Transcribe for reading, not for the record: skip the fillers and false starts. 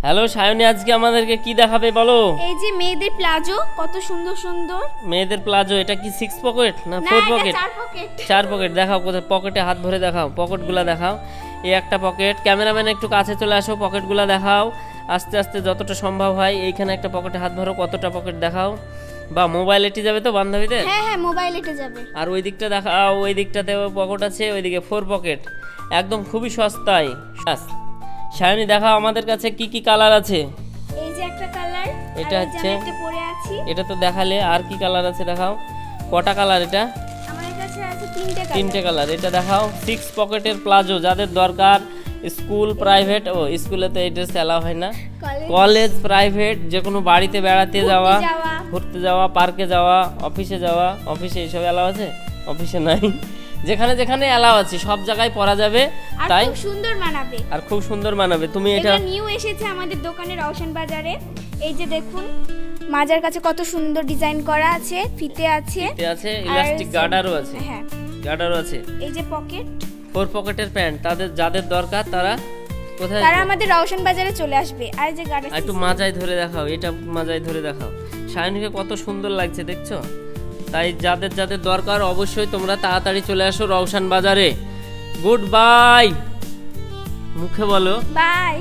Hello Sayani, আজকে আমাদেরকে কি দেখাবে বলো? এই যে মেয়েদের প্লাজো, কত সুন্দর সুন্দর মেয়েদের প্লাজো। এটা কি 6 পকেট না 4 পকেট? 4 পকেট। 4 পকেট। দেখাও কোথায়, পকেটে হাত ভরে দেখাও, পকেটগুলো দেখাও। এই একটা পকেট। ক্যামেরাম্যান একটু কাছে চলে আসো, পকেটগুলো দেখাও আস্তে আস্তে যতটা সম্ভব হয়। এইখানে একটা পকেটে হাত ভরো, কতটা পকেট দেখাও। বা মোবাইল এটি যাবে তো বান্ধবীদের? হ্যাঁ হ্যাঁ, মোবাইল এটে যাবে। আর ওই দিকটা দেখাও, ওই দিকটাতেও পকেট আছে, ওইদিকে 4 পকেট। একদম খুবই সস্তায়। সায়নী দেখাও আমাদের কাছে কি কি কালার আছে। এই যে একটা কালার, এটা হচ্ছে একটা পরে আছি। এটা তো দেখালে, আর কি কালার আছে দেখাও। কটা কালার এটা? আমার কাছে আছে তিনটে কালার। তিনটে কালার। এটা দেখাও 6 পকেটের প্লাজো, যাদের দরকার। স্কুল, প্রাইভেট, ও স্কুলে তো এই ড্রেস এলাও হয় না। কলেজ, প্রাইভেট, যে কোনো বাড়িতে বেড়াতে যাওয়া, ঘুরতে যাওয়া, পার্কে যাওয়া, অফিসে যাওয়া। অফিসে এইসব এলাও আছে? অফিসে নাই। যেখানে যেখানে এলাও আছে সব জায়গায় পরা যাবে। তাই খুব সুন্দর মানাবে। আর খুব সুন্দর মানাবে। তুমি এটা নিউ এসেছে আমাদের দোকানে রওশন বাজারে। এই যে দেখুন, মাজার কাছে কত সুন্দর ডিজাইন করা আছে, ফিতে আছে, ইলাস্টিক গার্ডারও আছে। হ্যাঁ, গার্ডারও আছে। এই যে পকেট, 4 পকেটের প্যান্ট। যাদের দরকার তারা কোথায়? তারা আমাদের রওশন বাজারে চলে আসবে। আর যে গার্ডার, একটু মাজায় ধরে দেখাও, এটা মাজায় ধরে দেখাও। সায়নীকে কত সুন্দর লাগছে দেখছো? তাই যাদের যাদের দরকার অবশ্যই তোমরা তাড়াতাড়ি চলে আসো রওশন বাজারে। গুড বাই, মুখে বলো বাই।